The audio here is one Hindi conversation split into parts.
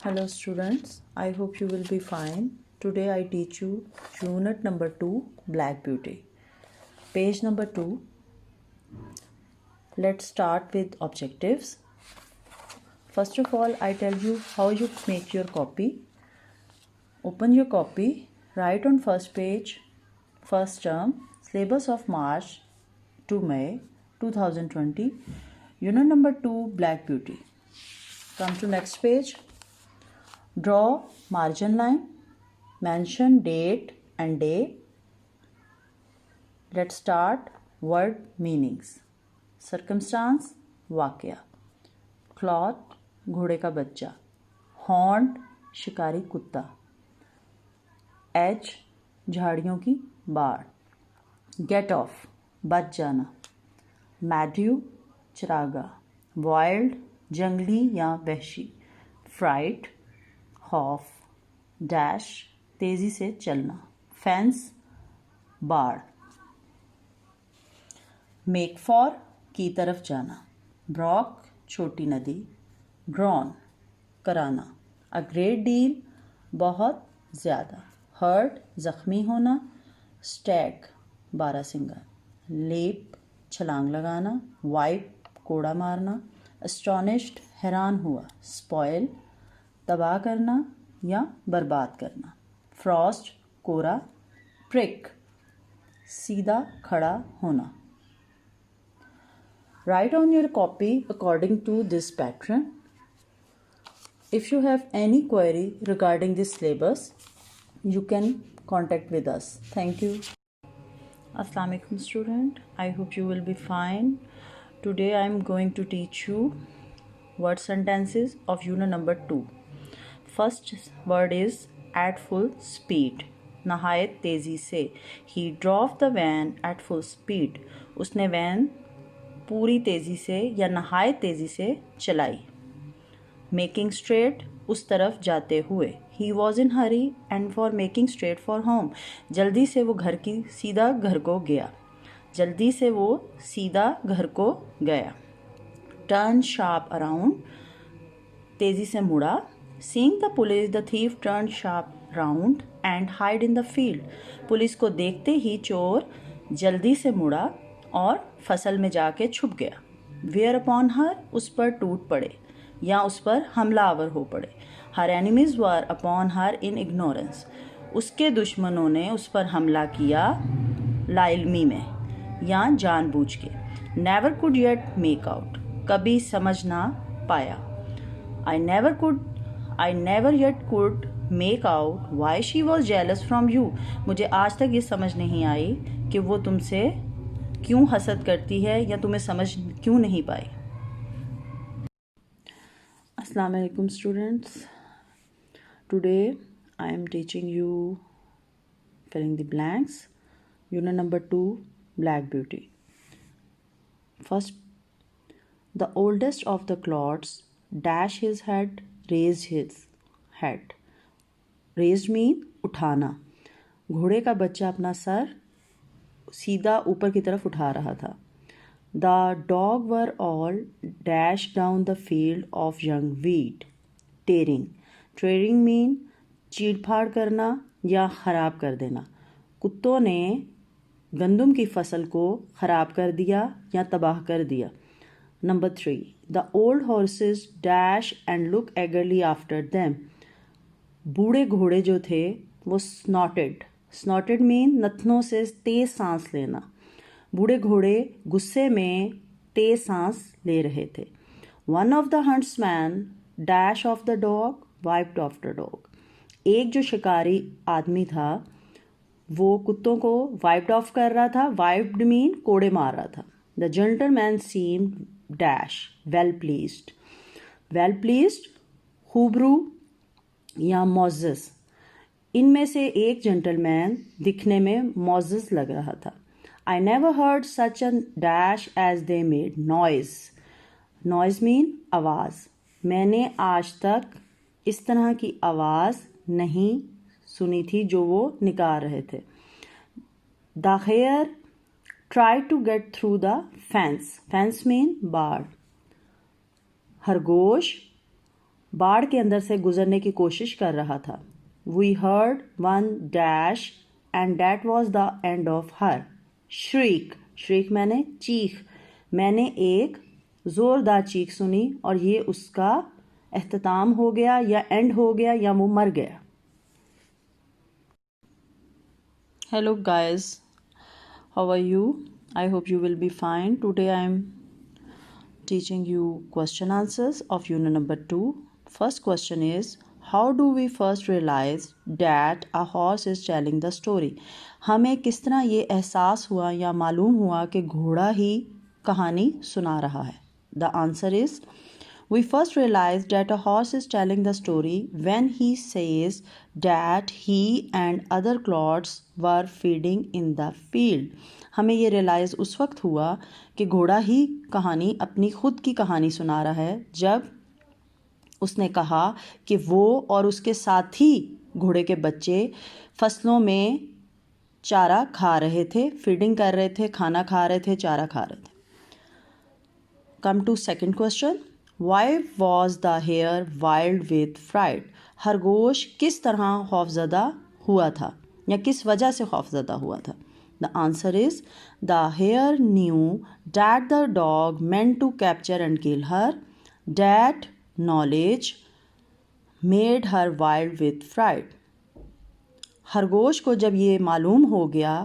Hello students, I hope you will be fine. Today I teach you unit number 2, Black Beauty. Page number 2. Let's start with objectives. First of all, I tell you how you make your copy. Open your copy, write on first page, first term, syllabus of March to May 2020, unit number 2, Black Beauty. Come to next page. Draw margin line, mention date and day. Let's start word meanings. Circumstance, वाकया. Cloth, घोड़े का बच्चा. Haunt, शिकारी कुत्ता. Edge, झाड़ियों की बाड़. Get off, बच जाना. Meadow, चरागा. Wild, जंगली या वहशी. Fright, खौफ. डैश, तेजी से चलना. फेंस, बाड़. मेक फॉर, की तरफ जाना. ब्रॉक, छोटी नदी. ड्रॉन, कराना. अ ग्रेट डील, बहुत ज़्यादा. हर्ट, जख्मी होना. स्टैग, बारहसिंगा. लेप, छलांग लगाना. वाइप, कोड़ा मारना. एस्टोनिश्ड, हैरान हुआ. स्पॉयल, तबाह करना या बर्बाद करना. फ्रॉस्ट, कोरा. प्रिक, सीधा खड़ा होना. Write on your copy according to this pattern. If you have any query regarding this syllabus, you can contact with us. Thank you. Assalamu alaikum student. I hope you will be fine. Today I am going to teach you word sentences of unit number 2. First word is at full speed. नहायत तेज़ी से. He drove the van at full speed. उसने वैन पूरी तेज़ी से या नहायत तेज़ी से चलाई. Making straight, उस तरफ जाते हुए. He was in hurry and for making straight for home. जल्दी से वो सीधा घर को गया. जल्दी से वो सीधा घर को गया. Turn sharp around, तेज़ी से मुड़ा. Seeing the police, the thief turned sharp round and hid in the field. Police को देखते ही चोर जल्दी से मुड़ा और फसल में जाके छुप गया. Wear upon her, उस पर टूट पड़े या उस पर हमलावर हो पड़े. Her enemies were upon her in ignorance. उसके दुश्मनों ने उस पर हमला किया लाइल्मी में या जानबूझ के. Never could yet make out, कभी समझ ना पाया. I never yet could make out why she was jealous from you. मुझे आज तक ये समझ नहीं आई कि वो तुमसे क्यों हसद करती है या तुम्हें समझ क्यों नहीं पाई. Assalamu alaikum students. Today I am teaching you filling the blanks. Unit number 2, Black Beauty. First, the oldest of the clods dash his head, raised his head. Raised mean उठाना. घोड़े का बच्चा अपना सर सीधा ऊपर की तरफ उठा रहा था. The dog were all dashed down the field of young wheat. Tearing. Tearing mean चीड़-फाड़ करना या खराब कर देना. कुत्तों ने गंदम की फसल को खराब कर दिया या तबाह कर दिया. Number 3. The old horses dash and look eagerly after them. बूढ़े घोड़े जो थे वो snorted. Snorted mean नथनों से तेज सांस लेना. बूढ़े घोड़े गुस्से में तेज सांस ले रहे थे. One of the huntsmen dash off the dog, wiped off the dog. एक जो शिकारी आदमी था वो कुत्तों को wiped off कर रहा था. Wiped mean कोड़े मार रहा था. The gentleman seemed dash well pleased. Well pleased, हुब्रू या मोज़ेस. इनमें से एक जेंटलमैन दिखने में मोज़ेस लग रहा था. I never heard such a dash as they made. Noise. Noise mean आवाज़. मैंने आज तक इस तरह की आवाज़ नहीं सुनी थी जो वो निकाल रहे थे. The hare tried to get through the fence. Fence mean बाड़. खरगोश बाढ़ के अंदर से गुजरने की कोशिश कर रहा था। We heard one dash and that was the end of her shriek. Shriek मैंने चीख। मैंने एक ज़ोरदार चीख सुनी और ये उसका एख्तिताम हो गया या एंड हो गया या वो मर गया। Hello guys, how are you? I hope you will be fine. Today I am teaching you question answers of unit number 2. First question is, how do we first realize that a horse is telling the story? हमें किस तरह ये एहसास हुआ या मालूम हुआ कि घोड़ा ही कहानी सुना रहा है? The answer is, we first realized that a horse is telling the story when he says that he and other clods were feeding in the field. हमें ये रियलाइज़ उस वक्त हुआ कि घोड़ा ही कहानी अपनी खुद की कहानी सुना रहा है जब उसने कहा कि वो और उसके साथी घोड़े के बच्चे फसलों में चारा खा रहे थे, फीडिंग कर रहे थे, खाना खा रहे थे, चारा खा रहे थे। Come to second question. Why was the hare wild with fright? खरगोश किस तरह खौफज़दा हुआ था या किस वजह से खौफज़दा हुआ था? The answer is, the hare knew that the dog meant to capture and kill her. That knowledge made her wild with fright. खरगोश को जब ये मालूम हो गया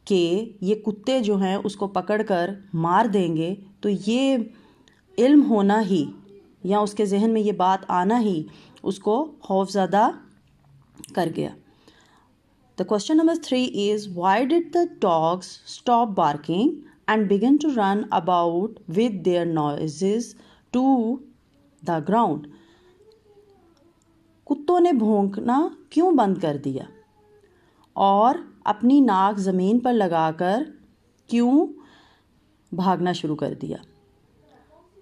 कि ये कुत्ते जो हैं उसको पकड़कर मार देंगे, तो ये इल्म होना ही या उसके जहन में ये बात आना ही उसको खौफज़दा कर गया। The question number 3 is, why did the dogs stop barking and begin to run about with their noses to the ground? कुत्तों ने भौंकना क्यों बंद कर दिया और अपनी नाक ज़मीन पर लगाकर क्यों भागना शुरू कर दिया?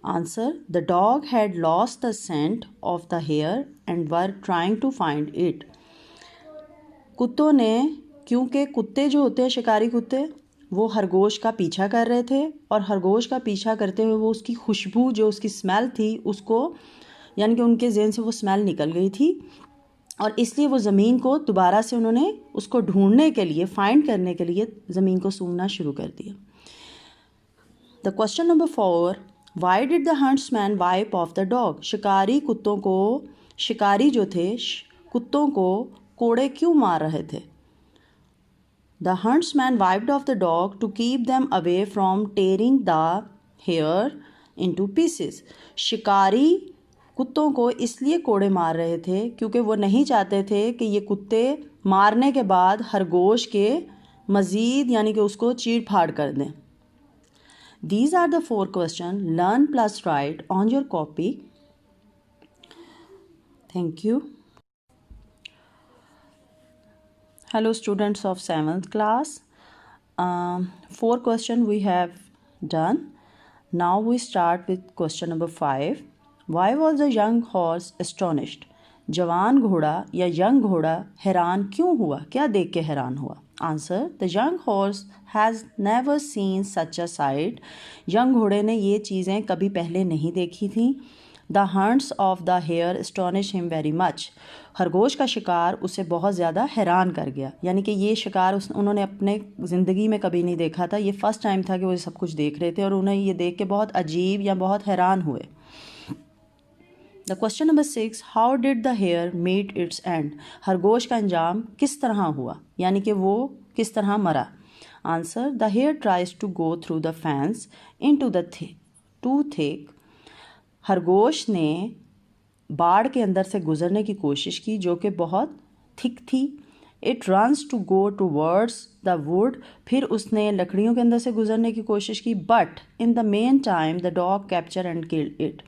Answer, the dog had lost the scent of the hare and were trying to find it. कुत्तों ने, क्योंकि कुत्ते जो होते हैं शिकारी कुत्ते, वो खरगोश का पीछा कर रहे थे और खरगोश का पीछा करते हुए वो उसकी खुशबू जो उसकी स्मेल थी उसको, यानी कि उनके ज़हन से वो स्मेल निकल गई थी और इसलिए वो ज़मीन को दोबारा से उन्होंने उसको ढूंढने के लिए, फाइंड करने के लिए ज़मीन को सूंघना शुरू कर दिया। The question number 4, why did the huntsman wipe off the dog? शिकारी कुत्तों को, शिकारी जो थे कुत्तों को कोड़े क्यों मार रहे थे? The huntsman wiped off the dog to keep them away from tearing the hare into pieces. शिकारी कुत्तों को इसलिए कोड़े मार रहे थे क्योंकि वो नहीं चाहते थे कि ये कुत्ते मारने के बाद खरगोश के मज़ीद यानी कि उसको चीर फाड़ कर दें। These are the 4 questions. Learn plus write on your copy. Thank you. Hello students of 7th class. 4 questions we have done. Now we start with question number 5. Why was the young horse astonished? जवान घोड़ा या यंग घोड़ा हैरान क्यों हुआ? क्या देख के हैरान हुआ? Answer, the young horse has never seen such a sight. Young घोड़े ने ये चीज़ें कभी पहले नहीं देखी थीं। The hunts of the hare astonish him very much. खरगोश का शिकार उसे बहुत ज़्यादा हैरान कर गया, यानी कि ये शिकार उन्होंने अपने ज़िंदगी में कभी नहीं देखा था। ये फ़र्स्ट टाइम था कि वो सब कुछ देख रहे थे और उन्हें ये देख के बहुत अजीब या बहुत हैरान हुए। The question number 6, how did the hare meet its end? खरगोश का अंजाम किस तरह हुआ, यानी कि वो किस तरह मरा? Answer, the hare tries to go through the fence into the too thick. खरगोश ने बाड़ के अंदर से गुजरने की कोशिश की जो कि बहुत थिक थी। It runs to go towards the wood. फिर उसने लकड़ियों के अंदर से गुजरने की कोशिश की। But in the main time the dog capture and killed it.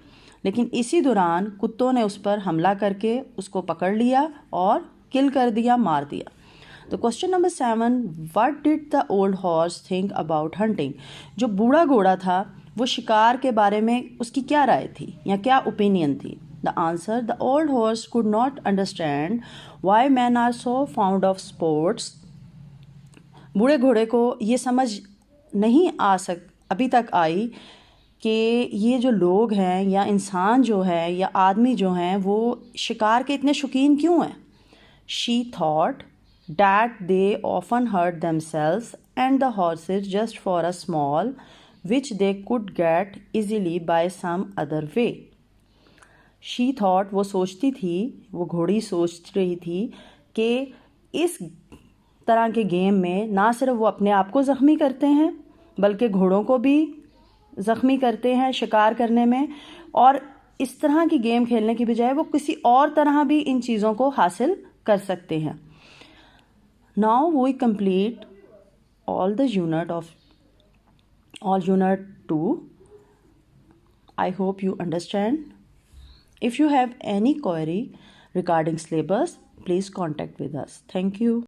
लेकिन इसी दौरान कुत्तों ने उस पर हमला करके उसको पकड़ लिया और किल कर दिया, मार दिया। तो question number 7, what did the old horse think about hunting? जो बूढ़ा घोड़ा था वो शिकार के बारे में उसकी क्या राय थी या क्या ओपिनियन थी? The answer, the old horse could not understand why man are so fond of sports. बूढ़े घोड़े को ये समझ नहीं अभी तक आई कि ये जो लोग हैं या इंसान जो है या आदमी जो हैं वो शिकार के इतने शौकीन क्यों हैं. She thought that they often hurt themselves and the horses just for a small which they could get easily by some other way. She thought, वो सोचती थी, वो घोड़ी सोच रही थी कि इस तरह के गेम में ना सिर्फ वो अपने आप को ज़ख्मी करते हैं बल्कि घोड़ों को भी ज़ख्मी करते हैं शिकार करने में, और इस तरह की गेम खेलने की बजाय वो किसी और तरह भी इन चीज़ों को हासिल कर सकते हैं. Now we complete all unit 2. I hope you understand. If you have any query regarding syllabus, please contact with us. Thank you.